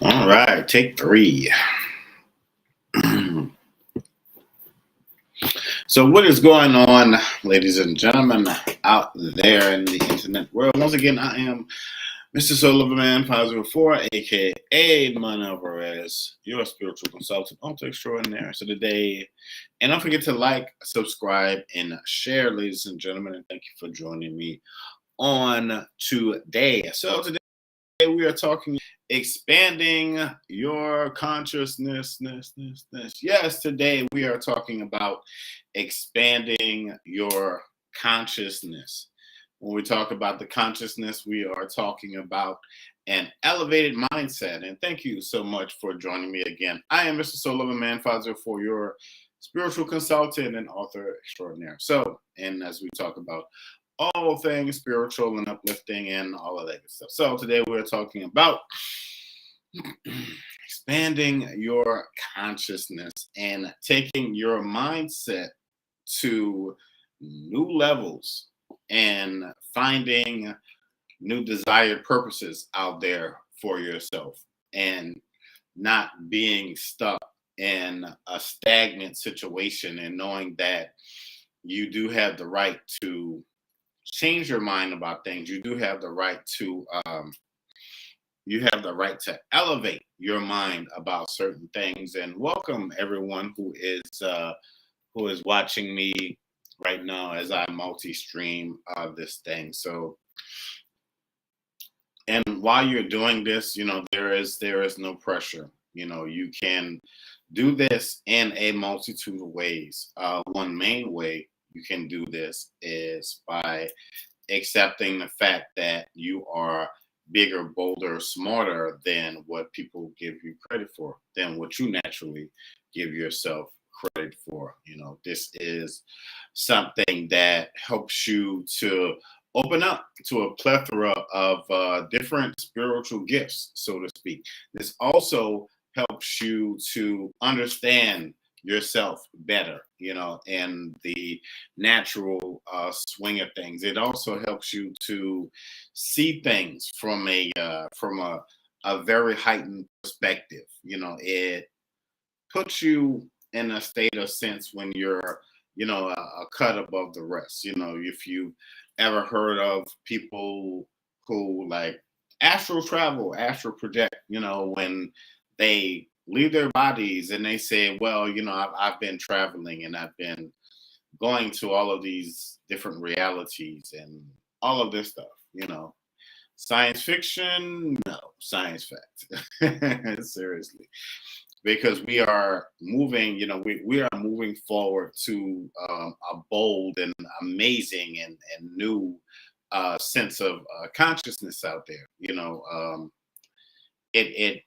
All right, take three. So, what is going on, ladies and gentlemen, out there in the internet world? Once again, I am Mr. Sullivan 504, aka Man Alvarez, your spiritual consultant, author extraordinaire. So, today, and don't forget to like, subscribe, and share, ladies and gentlemen, and thank you for joining me on today. So, today, we are talking expanding your consciousness. Yes, today we are talking about expanding your consciousness. When we talk about the consciousness, we are talking about an elevated mindset. And thank you so much for joining me again. I am Mr. Soul Loving Man 504, your spiritual consultant and author extraordinaire. So, and as we talk about all things spiritual and uplifting and all of that good stuff. So today we're talking about expanding your consciousness and taking your mindset to new levels and finding new desired purposes out there for yourself and not being stuck in a stagnant situation and knowing that you do have the right to change your mind about things. You do have the right to elevate your mind about certain things. And welcome everyone who is watching me right now as I multi-stream this thing. So, and while you're doing this, there is no pressure. You can do this in a multitude of ways. One main way you can do this is by accepting the fact that you are bigger, bolder, smarter than what people give you credit for, than what you naturally give yourself credit for. This is something that helps you to open up to a plethora of different spiritual gifts, so to speak. This also helps you to understand yourself better, and the natural swing of things. It also helps you to see things from a very heightened perspective. It puts you in a state of sense when you're, a cut above the rest. If you ever heard of people who like astral travel, astral project, when they leave their bodies and they say, well, I've been traveling and I've been going to all of these different realities and all of this stuff. Science fiction, no, science fact. Seriously, because we are moving, we are moving forward to a bold and amazing and new sense of consciousness out there. It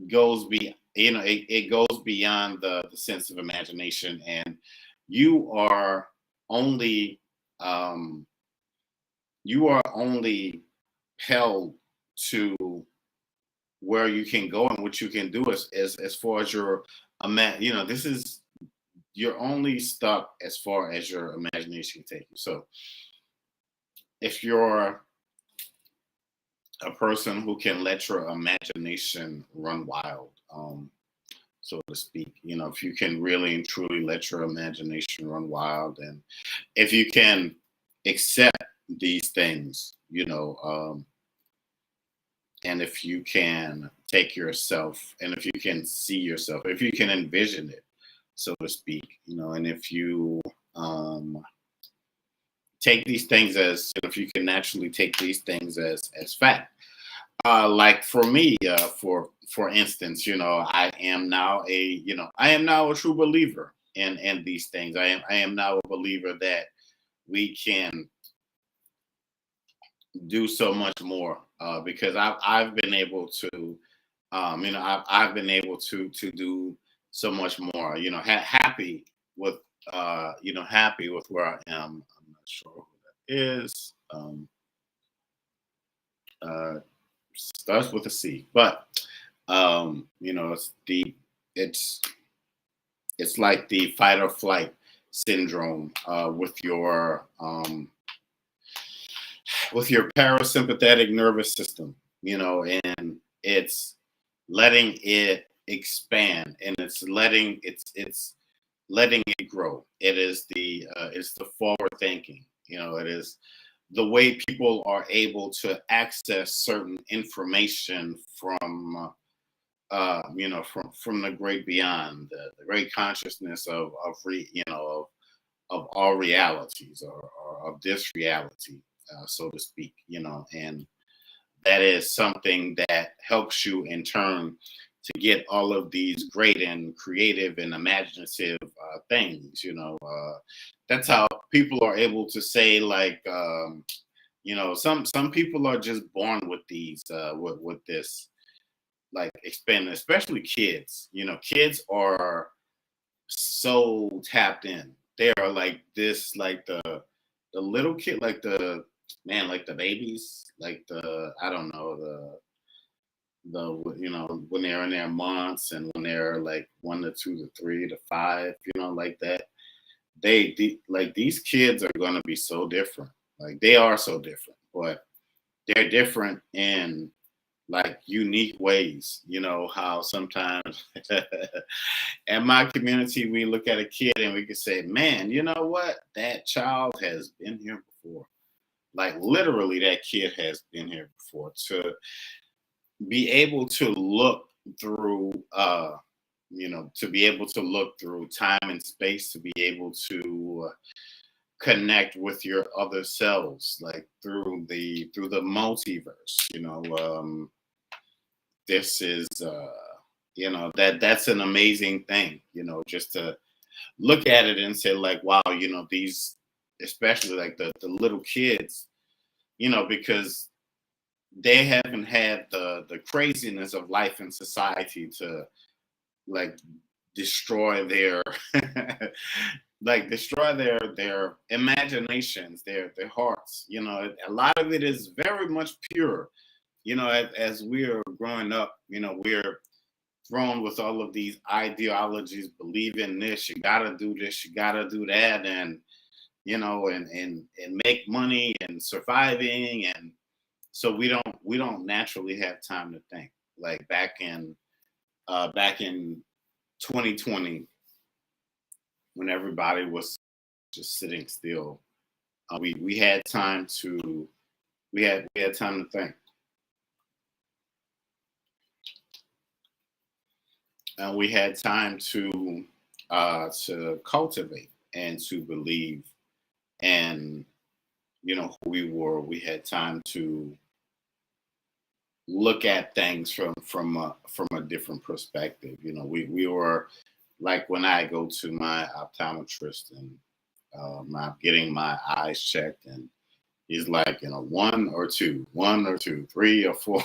goes be it goes beyond the sense of imagination, and you are only um, you are only held to where you can go and what you can do as far as your this is, you're only stuck as far as your imagination can take you. So if you're a person who can let your imagination run wild, so to speak, if you can really and truly let your imagination run wild, and if you can accept these things, and if you can take yourself, and if you can see yourself, if you can envision it, so to speak, and if you take these things as, if you can naturally take these things as fact. Like for me, for instance, I am now a true believer in these things. I am now a believer that we can do so much more, because I've been able to, I've been able to do so much more. Happy with, happy with where I am. I'm not sure who that is. Uh, Starts with a C, but it's it's like the fight or flight syndrome with your parasympathetic nervous system, and it's letting it expand, and it's letting it grow. It is it's the forward thinking. It is the way people are able to access certain information from from the great beyond, the great consciousness of all realities, or of this reality, so to speak. And that is something that helps you in turn to get all of these great and creative and imaginative things. That's how people are able to say, like, some people are just born with these with this, like, expanding, especially kids. Kids are so tapped in. They are like this, like the little kid, like the man, like the babies, like the I don't know, when they're in their months, and when they're like 1 to 2 to 3 to 5, like that. Like, these kids are gonna be so different. Like, they are so different, but they're different in, like, unique ways. How sometimes in my community we look at a kid and we can say, man, you know what, that child has been here before. Like, literally, that kid has been here before. To be able to look through to be able to look through time and space, to be able to connect with your other selves, like through the multiverse. This is that's an amazing thing. Just to look at it and say, like, wow, these, especially like the little kids, because they haven't had the craziness of life and society to, like, destroy their like, destroy their imaginations, their hearts. A lot of it is very much pure. As we're growing up, we're thrown with all of these ideologies. Believe in this, you gotta do this, you gotta do that, and and make money and surviving. And so we don't naturally have time to think. Like, back in 2020, when everybody was just sitting still, we had time to we had time to think, and we had time to cultivate and to believe, and who we were. We had time to look at things from a different perspective. We were, like, when I go to my optometrist, and I'm getting my eyes checked, and he's like, 1 or 2, 3 or 4,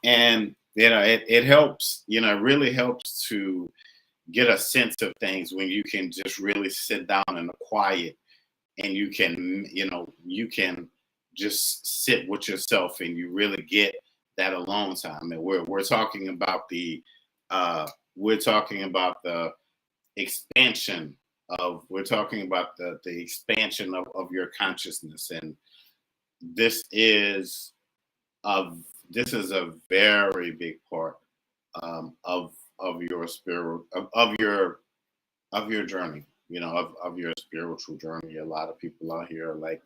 and it helps. It really helps to get a sense of things when you can just really sit down in the quiet, and you can just sit with yourself, and you really get that alone time. And we're talking about the expansion we're talking about the expansion of your consciousness. And this is a a very big part, of your spirit, of your journey, of your spiritual journey. A lot of people out here are like,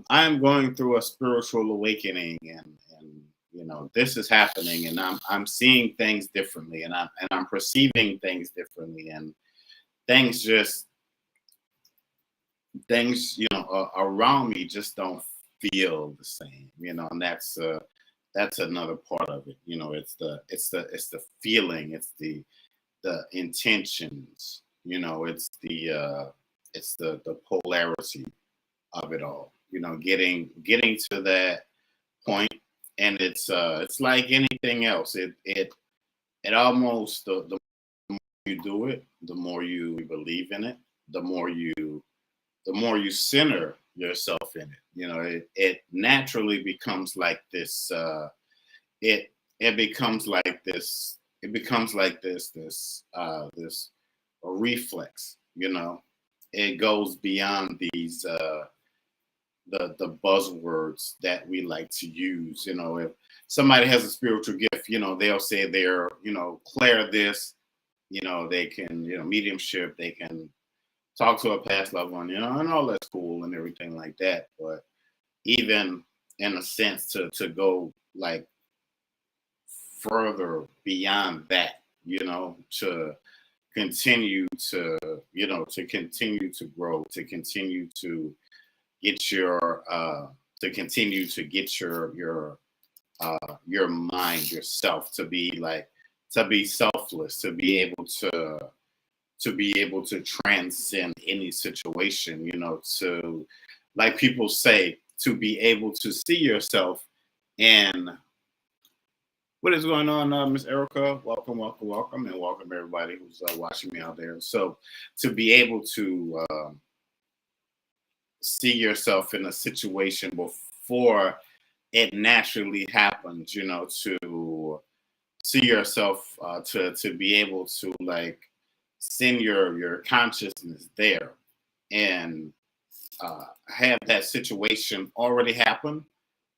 I'm going through a spiritual awakening, and this is happening, and I'm seeing things differently, and I'm perceiving things differently, and things just things around me just don't feel the same. And that's another part of it. It's the feeling, it's the intentions. It's the polarity of it all. Getting to that point, and it's like anything else. It almost, the more you do it, the more you believe in it, the more you center yourself in it. It naturally becomes like this. It becomes like this. It becomes like this a reflex. It goes beyond the buzzwords that we like to use. You know, if somebody has a spiritual gift, you know, they'll say they're, you know, clear this, you know, they can, you know, mediumship, they can talk to a past loved one, you know, and all that's cool and everything like that. But even in a sense to go like further beyond that, you know, to continue to, you know, to continue to grow, to continue to get to continue to get your mind, yourself to be like, to be selfless, to be able to transcend any situation, you know, to, like people say, to be able to see yourself in what is going on, Miss Erica. Welcome, welcome, welcome, and welcome everybody who's watching me out there. So to be able to see yourself in a situation before it naturally happens, you know, to see yourself, to be able to like send your consciousness there and have that situation already happen.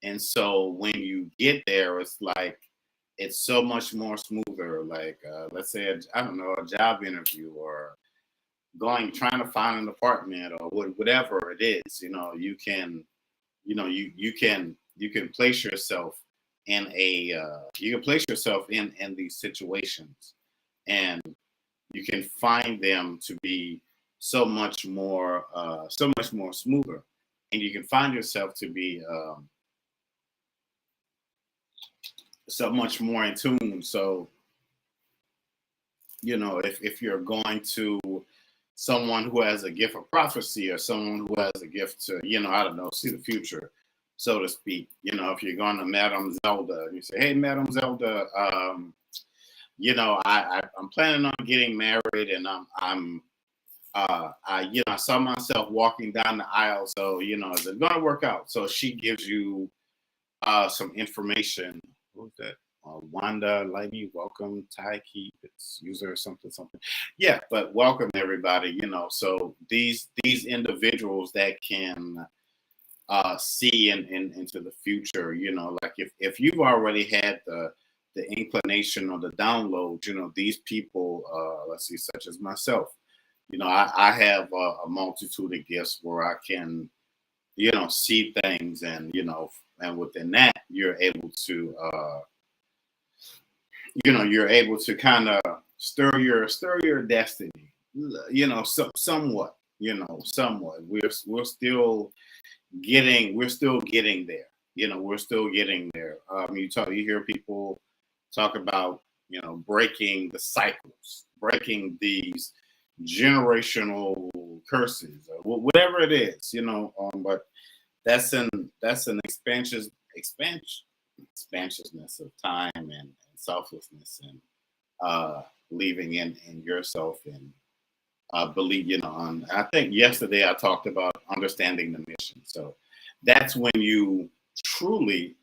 And so when you get there, it's like it's so much more smoother. Like let's say I don't know, a job interview or trying to find an apartment or whatever it is. You know, you can, you know, you can place yourself in a you can place yourself in these situations, and you can find them to be so much more smoother, and you can find yourself to be so much more in tune. So you know, if you're going to someone who has a gift of prophecy or someone who has a gift to, you know, I don't know, see the future, so to speak. You know, if you're going to Madame Zelda, you say, "Hey, Madame Zelda, you know, I'm planning on getting married, and you know, I saw myself walking down the aisle, so you know, is it going to work out?" So she gives you some information. What was that? Wanda Lighty, welcome. Tai Keep, it's user something something. Yeah, but welcome everybody. You know, so these individuals that can see into the future. You know, like if you've already had the inclination or the download, you know, these people, let's see, such as myself. You know, I have a multitude of gifts where I can, you know, see things, and you know, and within that, you're able to, you know, you're able to kind of stir your destiny, you know, somewhat, you know, somewhat. We're still getting there. You know, we're still getting there. You hear people talk about, you know, breaking the cycles, breaking these generational curses, or whatever it is, you know. But that's an expansiveness of time and selflessness and believing in yourself and believe, you know. I think yesterday I talked about understanding the mission. So that's when you truly,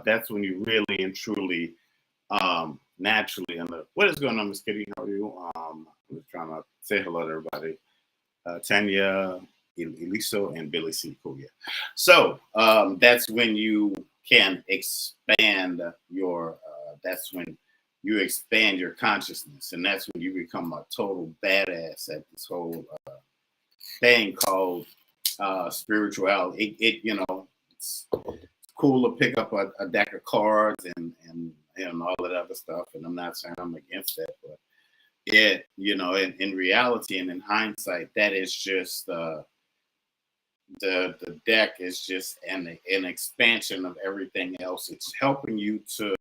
that's when you really and truly, naturally. And what is going on, Miss Kitty? How are you? I'm just trying to say hello to everybody. Tanya, Eliso, and Billy C. Cool, yeah. So that's when you can expand your. That's when you expand your consciousness, and that's when you become a total badass at this whole thing called spirituality. You know, it's cool to pick up a deck of cards and all that other stuff. And I'm not saying I'm against that, but it, you know, in reality and in hindsight, that is just the deck is just an expansion of everything else. It's helping you to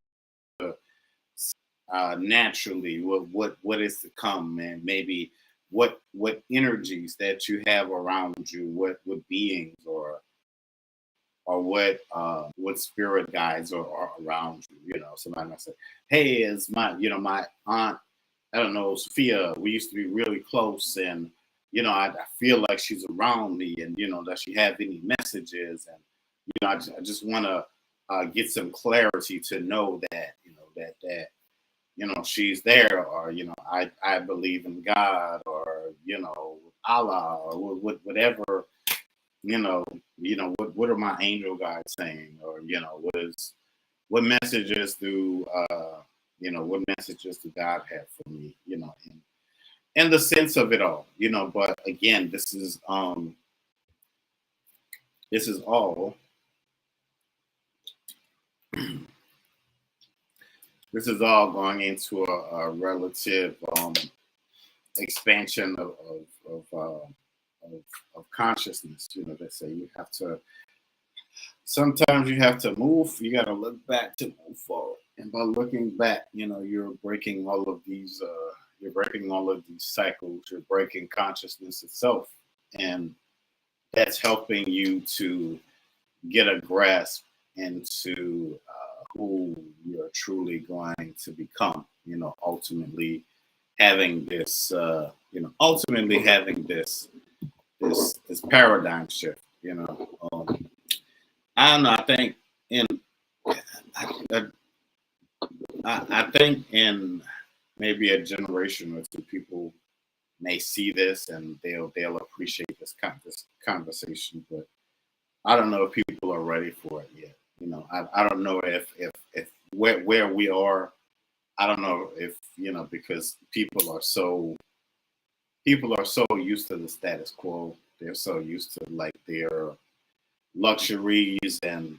naturally what is to come, and maybe what energies that you have around you, what beings or what spirit guides are around you. You know, somebody might say, "Hey, is my, you know, my aunt, I don't know, Sophia, we used to be really close, and you know, I feel like she's around me, and you know, does she have any messages?" And you know, I just want to get some clarity to know that, you know, that you know, she's there, or you know, I believe in God, or you know, Allah, or whatever you know, what are my angel guides saying, or what messages do what messages do God have for me, in the sense of it all, But again, this is all this is all going into a relative expansion of consciousness. They say you have to sometimes you have to move. You got to look back to move forward, and by looking back, you're breaking all of these. You're breaking all of these cycles. You're breaking consciousness itself, and that's helping you to get a grasp into who you're truly going to become. Ultimately having this. Ultimately having this paradigm shift. I don't know. I think in I, I think in maybe a generation or two, people may see this and they'll appreciate this conversation, but I don't know if people are ready for it yet. I don't know if where we are. I don't know if because people are so used to the status quo. They're so used to like their luxuries and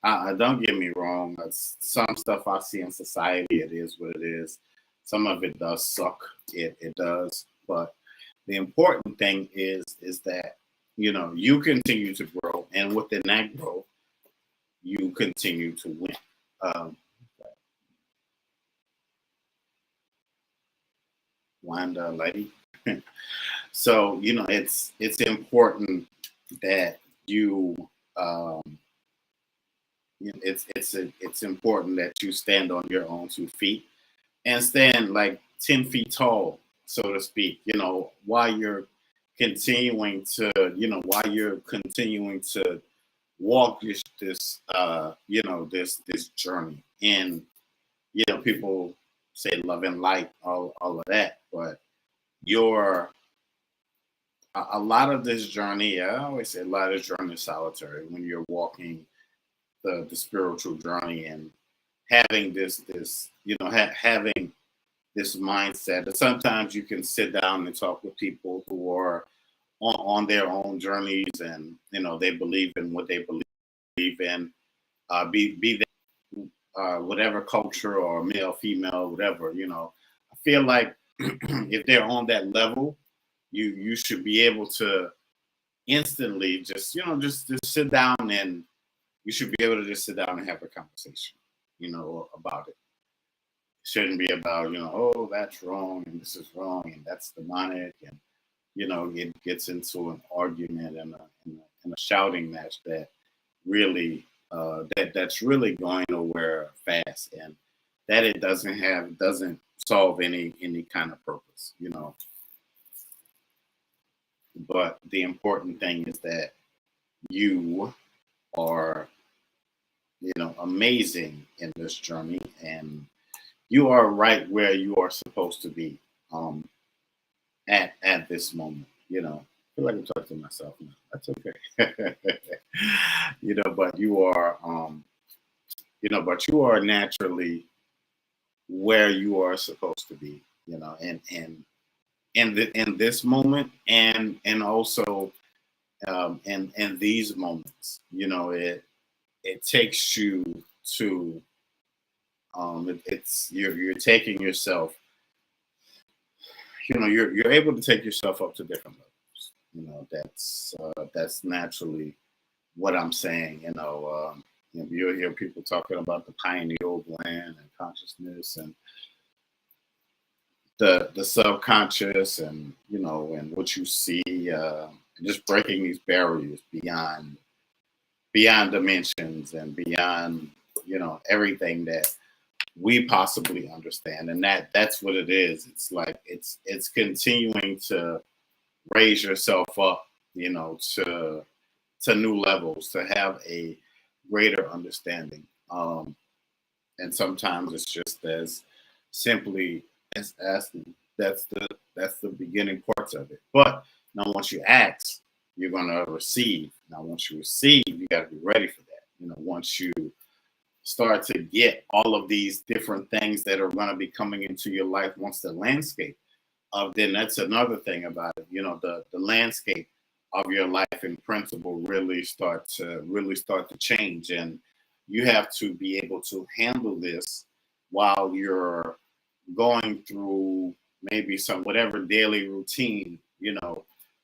I don't get me wrong. Some stuff I see in society, it is what it is. Some of it does suck. It does, but the important thing is that you continue to grow, and within that growth you continue to win. um Wanda lady. So it's important that you um it's important that you stand on your own 2 feet and stand like 10 feet tall, so to speak, while you're continuing to walk this journey. And people say love and light, all of that, but your a lot of this journey, I always say a lot of this journey is solitary when you're walking the spiritual journey and having having this mindset. And sometimes you can sit down and talk with people who are on their own journeys, and they believe in what they believe in. Be that whatever culture or male, female, whatever. I feel like if they're on that level, you should be able to instantly just sit down, and you should be able to just sit down and have a conversation, about it. Shouldn't be about oh, that's wrong and this is wrong and that's demonic, and it gets into an argument and a shouting match that really that's really going nowhere fast, and that it doesn't solve any kind of purpose. But the important thing is that you are amazing in this journey, and you are right where you are supposed to be at this moment. I feel like I'm talking to myself now. That's okay. But you are naturally where you are supposed to be. And in this moment, and also in these moments, it takes you to it's you're taking yourself, you're able to take yourself up to different levels. That's naturally what I'm saying. You'll hear people talking about the pineal gland and consciousness and the subconscious, and and what you see, just breaking these barriers beyond dimensions and beyond everything that we possibly understand. And that's what it is. It's like it's continuing to raise yourself up, to new levels, to have a greater understanding. And sometimes it's just as simply as asking. That's the beginning parts of it. But now once you ask, you're going to receive. Now, once you receive, you got to be ready for that. Once you start to get all of these different things that are going to be coming into your life, once the landscape of, then that's another thing about it. The landscape of your life in principle really start to change, and you have to be able to handle this while you're going through maybe some whatever daily routine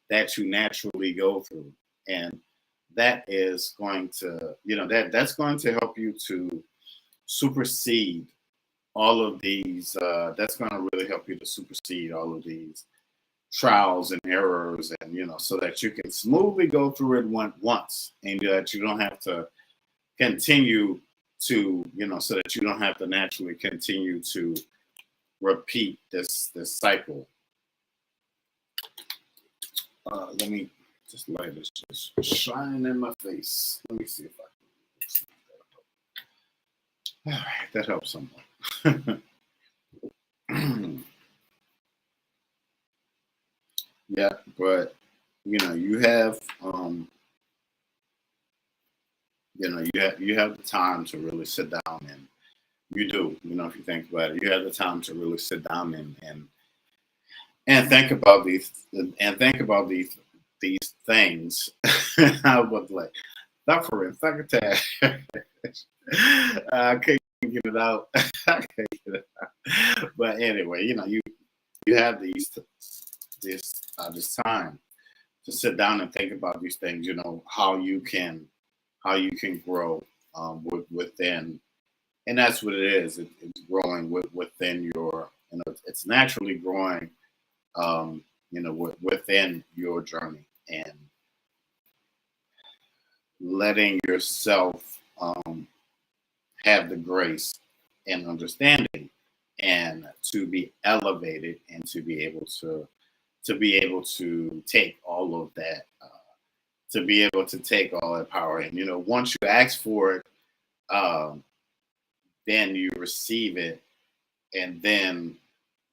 that you naturally go through. And that is going to that's going to help you to supersede all of these that's going to really help you to supersede all of these trials and errors, and so that you can smoothly go through it once, and that you don't have to continue to so that you don't have to naturally continue to repeat this cycle. Let me just let this just shine in my face. Let me see if I can. All right, that helps somewhat. Yeah, but you have you have the time to really sit down, and you do, if you think about it, you have the time to really sit down and think about these things. I was like, suffering, succotash. I couldn't get it out. I couldn't get it out. But anyway, you have this time to sit down and think about these things. How you can grow within, and that's what it is. It's growing within your, it's naturally growing, within your journey, and letting yourself have the grace and understanding, and to be elevated, and to be able to take all of that, to be able to take all that power. And once you ask for it, then you receive it, and then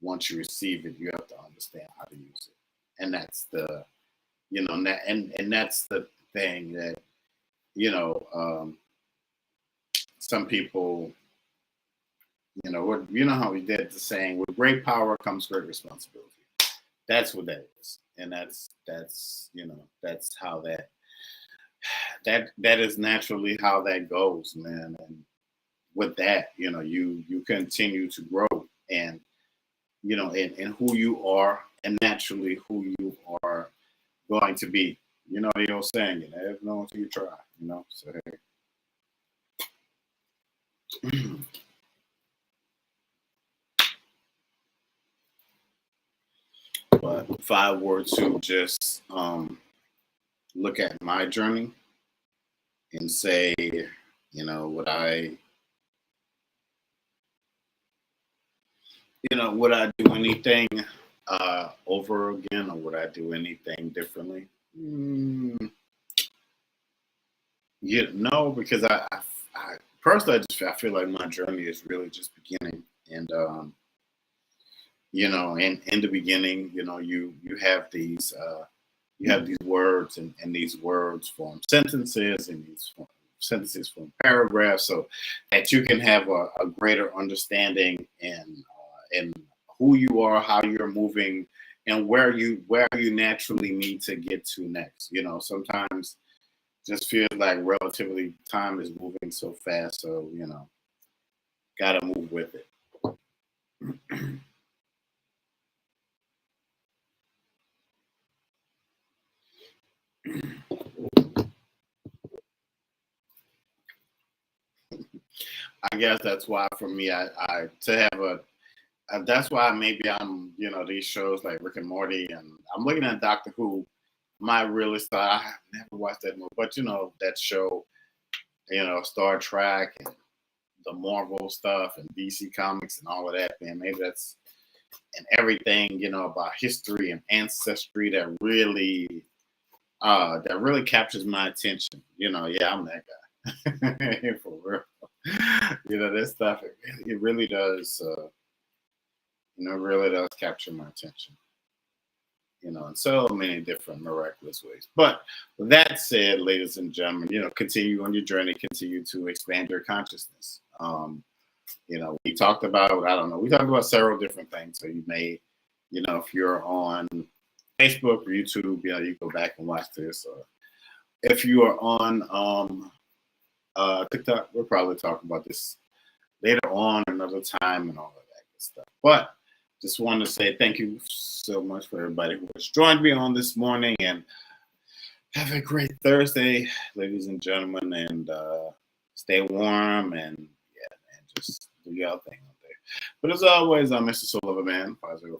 once you receive it, you have to understand how to use it. And that's the and that's the thing that some people, how we did the saying, with great power comes great responsibility. That's what that is, and that's how that is naturally how that goes, man. And with that, you continue to grow, and in who you are, and naturally who you are going to be. The old saying, you never know until you try. So hey. But if I were to just look at my journey and say, would I do anything over again, or would I do anything differently? No, because I personally, I feel like my journey is really just beginning, and in the beginning, you have these words, and these words form sentences, and these sentences form paragraphs, so that you can have a greater understanding, and who you are, how you're moving, and where you naturally need to get to next. Sometimes just feels like relatively time is moving so fast, so gotta move with it. I guess that's why for me, I to have that's why maybe I'm, these shows like Rick and Morty, and I'm looking at Doctor Who. My really start, I have never watched that movie, but that show, Star Trek and the Marvel stuff and DC Comics and all of that, man. Maybe that's, and everything, about history and ancestry that really captures my attention. Yeah, I'm that guy. For real. This stuff, it really does, really does capture my attention. in so many different miraculous ways. But with that said, ladies and gentlemen, continue on your journey, continue to expand your consciousness. We talked about, I don't know, we talked about several different things. So you may, if you're on Facebook or YouTube, you go back and watch this. Or if you are on TikTok, we'll probably talk about this later on another time and all of that good stuff. But just wanted to say thank you so much for everybody who has joined me on this morning, and have a great Thursday, ladies and gentlemen, and stay warm and just do your thing out there. But as always, I'm Mr. Soul of a Man, 505.